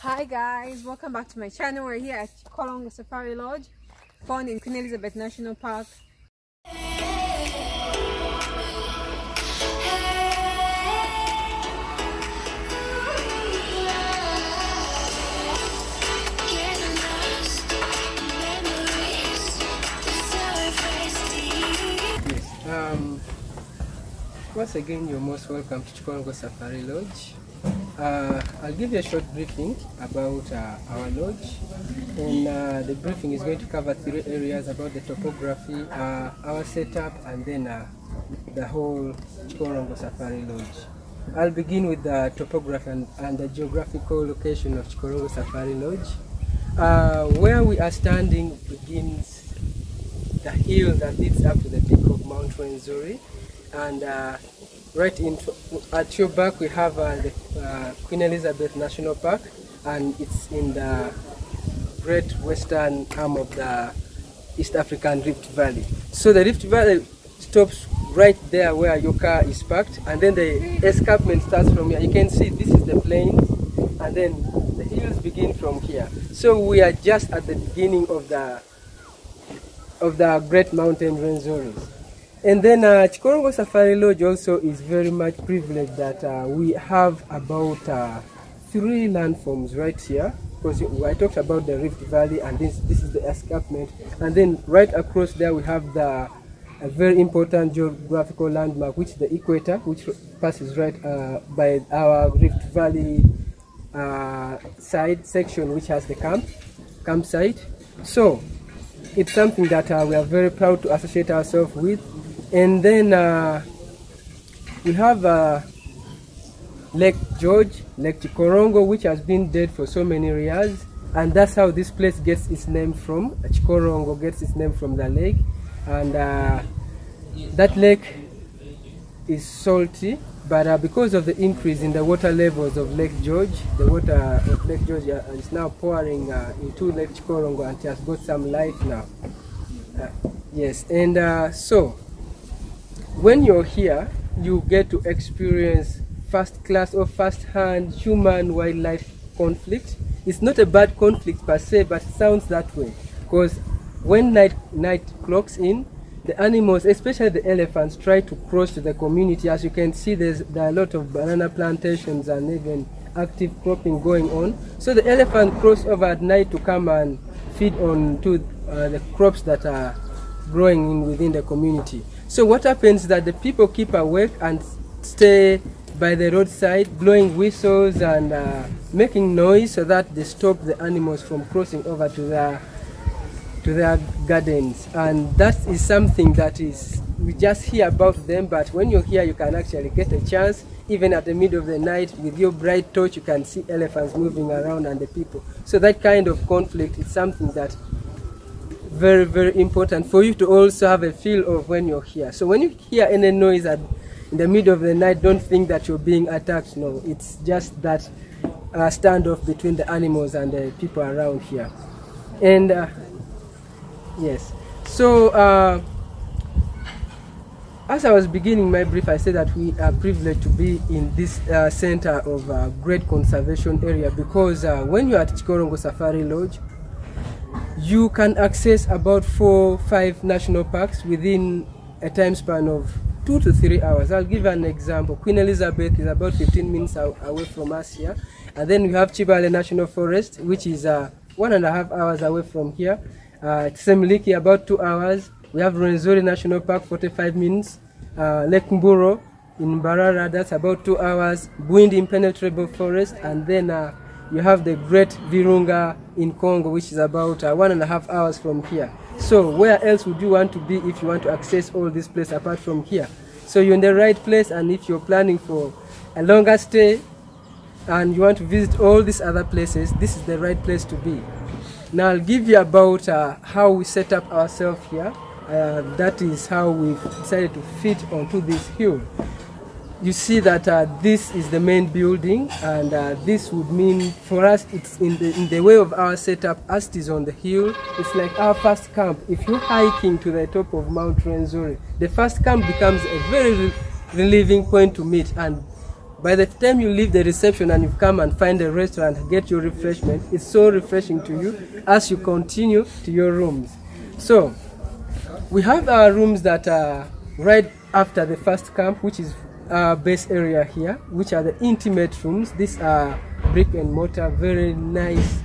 Hi guys, welcome back to my channel. We're here at Kikorongo Safari Lodge, found in Queen Elizabeth National Park. Once again, you're most welcome to Kikorongo Safari Lodge. I'll give you a short briefing about our lodge, and the briefing is going to cover 3 areas about the topography, our setup, and then the whole Kikorongo Safari Lodge. I'll begin with the topography and the geographical location of Kikorongo Safari Lodge. Where we are standing begins the hill that leads up to the peak of Mount Rwenzori, and right at your back we have the Queen Elizabeth National Park, and it's in the great western arm of the East African Rift Valley. So the Rift Valley stops right there where your car is parked, and then the escarpment starts from here. You can see this is the plain, and then the hills begin from here. So we are just at the beginning of the great mountain Rwenzori. And then Kikorongo Safari Lodge also is very much privileged that we have about 3 landforms right here, because I talked about the Rift Valley, and this is the escarpment, and then right across there we have a very important geographical landmark, which is the equator, which passes right by our Rift Valley side section, which has the campsite. So it's something that we are very proud to associate ourselves with. And then we have Lake George, Lake Kikorongo, which has been dead for so many years, and that's how this place gets its name from. Kikorongo gets its name from the lake, and that lake is salty, but because of the increase in the water levels of Lake George, the water of Lake George is now pouring into Lake Kikorongo, and it has got some life now. Yes, and so when you're here, you get to experience first-class or first-hand human-wildlife conflict. It's not a bad conflict per se, but it sounds that way, because when night clocks in, the animals, especially the elephants, try to cross to the community. As you can see, there are a lot of banana plantations and even active cropping going on. So the elephant cross over at night to come and feed on to the crops that are growing within the community. So what happens is that the people keep awake and stay by the roadside, blowing whistles and making noise so that they stop the animals from crossing over to their gardens. And that is something that we just hear about them, but when you're here you can actually get a chance. Even at the middle of the night with your bright torch you can see elephants moving around and the people. So that kind of conflict is something that very, very important for you to also have a feel of when you're here. So when you hear any noise in the middle of the night, don't think that you're being attacked. No, it's just that standoff between the animals and the people around here. And yes, so as I was beginning my brief, I said that we are privileged to be in this center of great conservation area, because when you're at Kikorongo Safari Lodge, you can access about 4-5 national parks within a time span of 2 to 3 hours. I'll give an example. Queen Elizabeth is about 15 minutes away from us here. And then we have Chibale National Forest, which is 1.5 hours away from here. Semliki, about 2 hours. We have Rwenzori National Park, 45 minutes. Lake Mburo in Mbarara, that's about 2 hours. Bwindi Impenetrable Forest, and then you have the Great Virunga in Congo, which is about 1.5 hours from here. So where else would you want to be if you want to access all this place apart from here? So you're in the right place, and if you're planning for a longer stay and you want to visit all these other places, this is the right place to be. Now I'll give you about how we set up ourselves here. That is how we've decided to fit onto this hill. You see that this is the main building, and this would mean for us it's in the way of our setup. As it is on the hill, it's like our first camp. If you're hiking to the top of Mount Rwenzori, the first camp becomes a very relieving point to meet, and by the time you leave the reception and you come and find a restaurant and get your refreshment, it's so refreshing to you as you continue to your rooms. So we have our rooms that are right after the first camp, which is our base area here, which are the intimate rooms. These are brick and mortar, very nice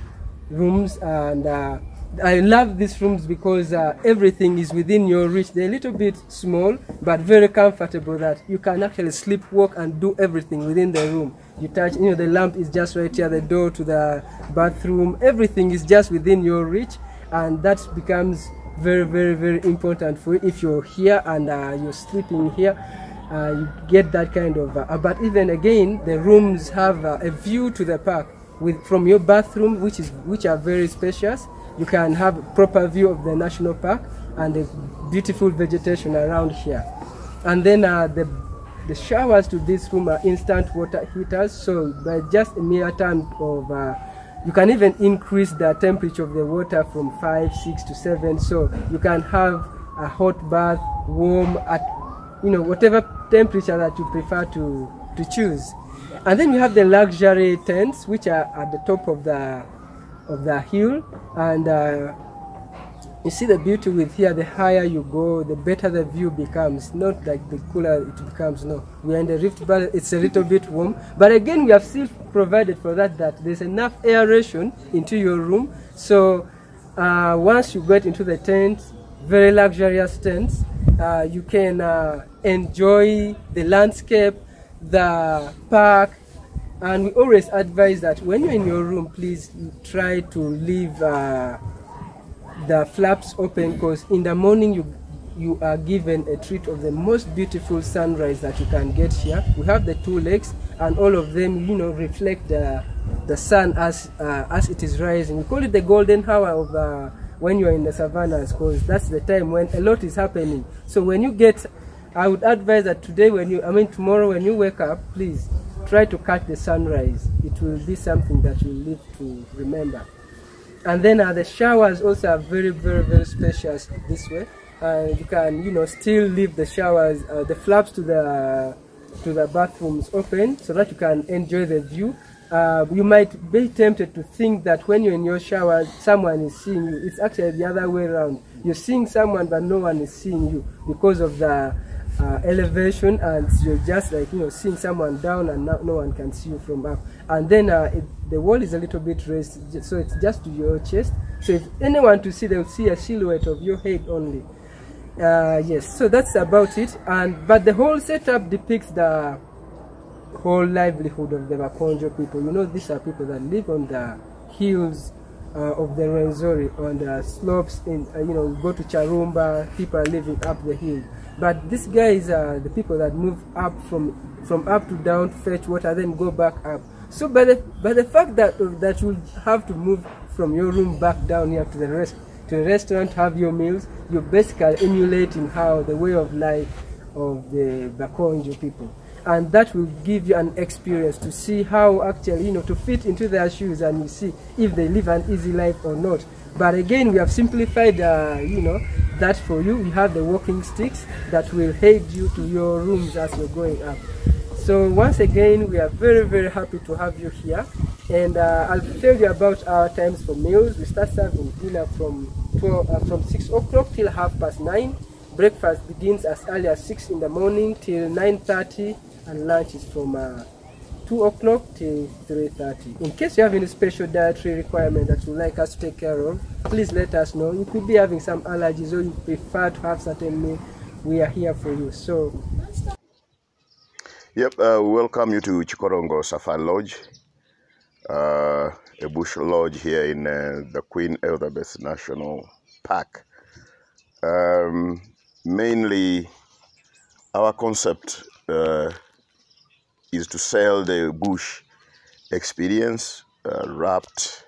rooms, and I love these rooms because everything is within your reach. They're a little bit small, but very comfortable that you can actually sleep, walk, and do everything within the room. You touch, the lamp is just right here, the door to the bathroom, everything is just within your reach, and that becomes very, very, very important for you. If you're here and you're sleeping here, you get that kind of, but even again, the rooms have a view to the park from your bathroom, which are very spacious. You can have a proper view of the national park and the beautiful vegetation around here. And then the showers to this room are instant water heaters, so by just a mere time of, you can even increase the temperature of the water from 5, 6 to 7, so you can have a hot bath, warm, at whatever temperature that you prefer to choose. And then we have the luxury tents, which are at the top of the hill, and you see the beauty with here. The higher you go, the better the view becomes. Not like the cooler it becomes. No, we are in the Rift Valley. It's a little bit warm, but again, we have still provided for that there's enough aeration into your room. So once you get into the tents, very luxurious tents, you can enjoy the landscape, the park. And we always advise that when you're in your room, please try to leave the flaps open, because in the morning you are given a treat of the most beautiful sunrise that you can get here. We have the 2 lakes, and all of them reflect the sun as it is rising. We call it the golden hour of when you are in the savannas, because that's the time when a lot is happening. So when you get, I would advise that tomorrow when you wake up, please try to catch the sunrise. It will be something that you live to remember. And then the showers also are very, very, very spacious this way. You can, still leave the showers, the flaps to the bathrooms open, so that you can enjoy the view. You might be tempted to think that when you're in your shower, someone is seeing you. It's actually the other way around. You're seeing someone, but no one is seeing you because of the elevation, and you're just like seeing someone down, and no one can see you from up. And then the wall is a little bit raised, so it's just to your chest. So if anyone to see, they'll see a silhouette of your head only. Yes, so that's about it. But the whole setup depicts the whole livelihood of the Bakonjo people. These are people that live on the hills of the Rwenzori, on the slopes. Go to Charumba, people are living up the hill. But these guys are the people that move up from up to down to fetch water, then go back up. So by the fact that you have to move from your room back down here to the restaurant to have your meals, you're basically emulating the way of life of the Bakonjo people. And that will give you an experience to see how actually, to fit into their shoes, and you see if they live an easy life or not. But again, we have simplified, that for you. We have the walking sticks that will aid you to your rooms as you're going up. So once again, we are very, very happy to have you here. And I'll tell you about our times for meals. We start serving dinner from 6 o'clock till 9:30. Breakfast begins as early as 6 in the morning till 9:30, and lunch is from 2 o'clock till 3:30. In case you have any special dietary requirement that you'd like us to take care of, please let us know. You could be having some allergies, or you prefer to have certain meal. We are here for you. So, yep, we welcome you to Kikorongo Safari Lodge, a bush lodge here in the Queen Elizabeth National Park. Mainly, our concept is to sell the bush experience wrapped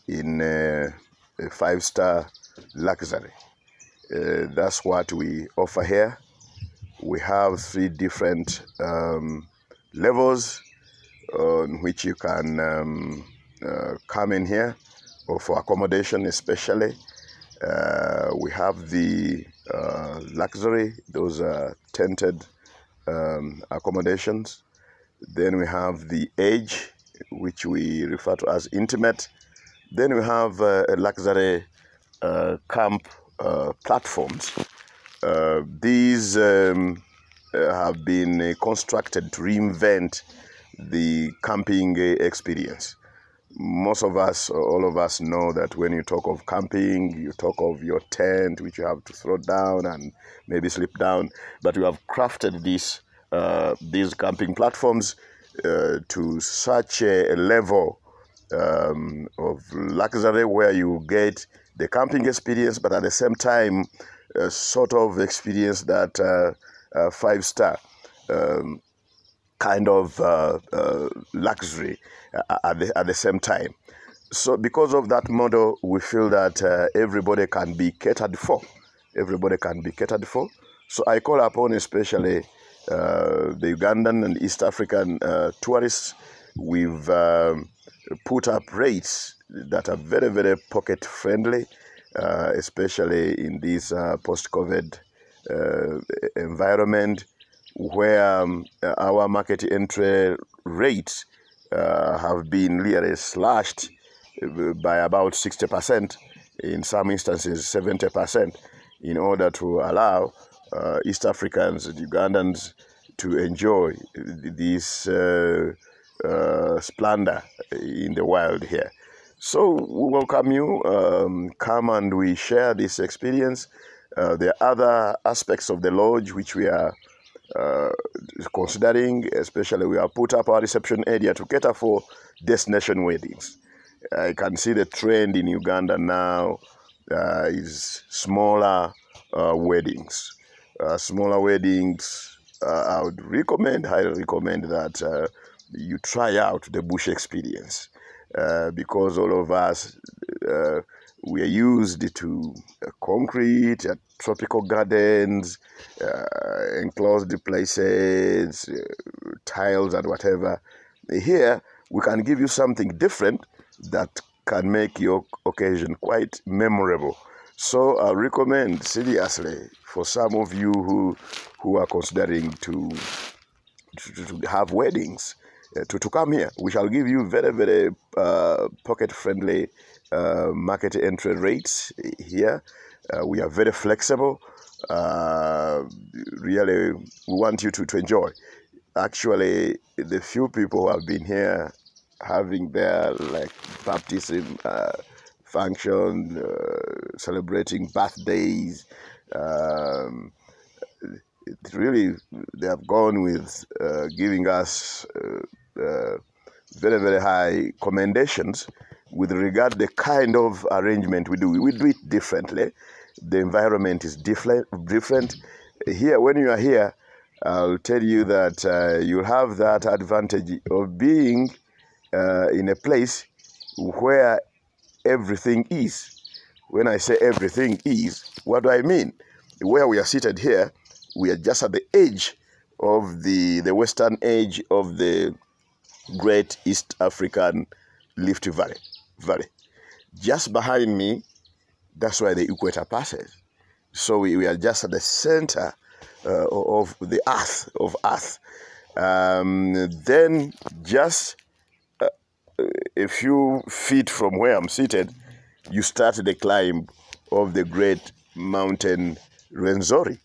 in a 5-star luxury. That's what we offer here. We have 3 different levels on which you can come in here, or for accommodation especially. We have the luxury, those are tented accommodations. Then we have the edge, which we refer to as intimate. Then we have luxury camp platforms. These have been constructed to reinvent the camping experience. Most of us, all of us know that when you talk of camping, you talk of your tent, which you have to throw down and maybe sleep down. But we have crafted these camping platforms to such a level of luxury where you get the camping experience, but at the same time, a sort of experience that 5-star kind of luxury at the same time. So because of that model, we feel that everybody can be catered for. Everybody can be catered for. So I call upon especially the Ugandan and East African tourists. We've put up rates that are very, very pocket friendly, especially in this post-COVID environment, where our market entry rates have been really slashed by about 60%, in some instances 70%, in order to allow East Africans and Ugandans to enjoy this splendor in the wild here. So we welcome you. Come and we share this experience. There are other aspects of the lodge which we are considering, especially we have put up our reception area to cater for destination weddings. I can see the trend in Uganda now is smaller weddings. Smaller weddings, I would recommend, highly recommend that you try out the bush experience, because all of us, we are used to concrete, tropical gardens, enclosed places, tiles and whatever. Here, we can give you something different that can make your occasion quite memorable. So I recommend seriously for some of you who are considering to have weddings, to come here. We shall give you very, very pocket-friendly market entry rates here. We are very flexible. Really, we want you to enjoy. Actually, the few people who have been here having their baptism function, celebrating birthdays, really, they have gone with giving us very, very high commendations with regard to the kind of arrangement we do. We do it differently. The environment is different. Here, when you are here, I'll tell you that you'll have that advantage of being in a place where everything is. When I say everything is, what do I mean? Where we are seated here, we are just at the edge of the western edge of the Great East African Rift Valley. Just behind me, that's where the equator passes. So we are just at the center of the earth. Then just a few feet from where I'm seated, you start the climb of the great mountain Rwenzori.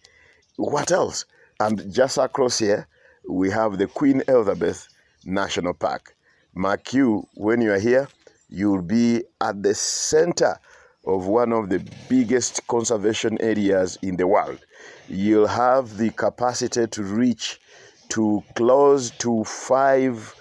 What else? And just across here, we have the Queen Elizabeth National Park. Mark you, when you are here, you'll be at the center of one of the biggest conservation areas in the world. You'll have the capacity to reach to close to 5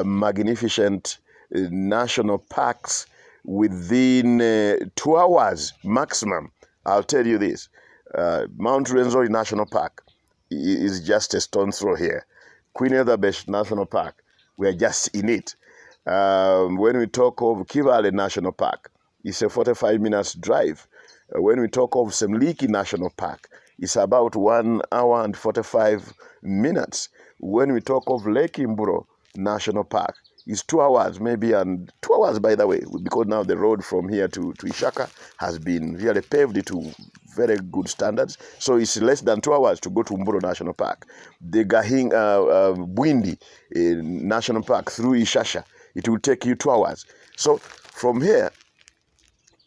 magnificent national parks within 2 hours maximum. I'll tell you this, Mount Rwenzori National Park is just a stone's throw here. Queen Elizabeth National Park, we are just in it. When we talk of Kivale National Park, it's a 45 minutes drive. When we talk of Semliki National Park, it's about 1 hour and 45 minutes. When we talk of Lake Imburo National Park, It's 2 hours maybe, and 2 hours, by the way, because now the road from here to Ishaka has been really paved to very good standards. So it's less than 2 hours to go to Mburo National Park. The Bwindi National Park through Ishasha, it will take you 2 hours. So from here,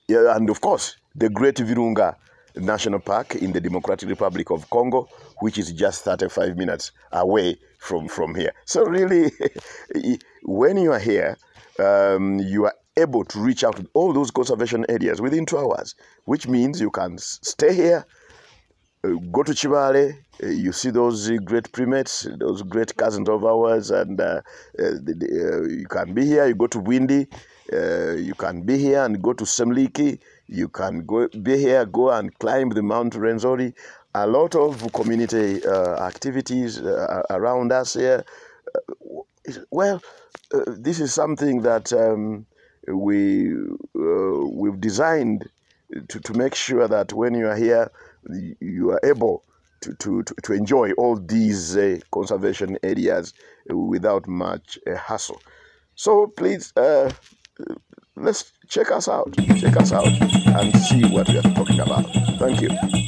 yeah, and of course, the Great Virunga National Park in the Democratic Republic of Congo, which is just 35 minutes away from here. So really, when you are here, you are able to reach out to all those conservation areas within 2 hours, which means you can stay here, go to Chibale, you see those great primates, those great cousins of ours, and you can be here, you go to Bwindi, you can be here and go to Semliki, you can be here, go and climb the Mount Rwenzori. A lot of community activities around us here. This is something that we've designed to make sure that when you are here, you are able to enjoy all these conservation areas without much hassle. So please, let's check us out and see what we are talking about. Thank you.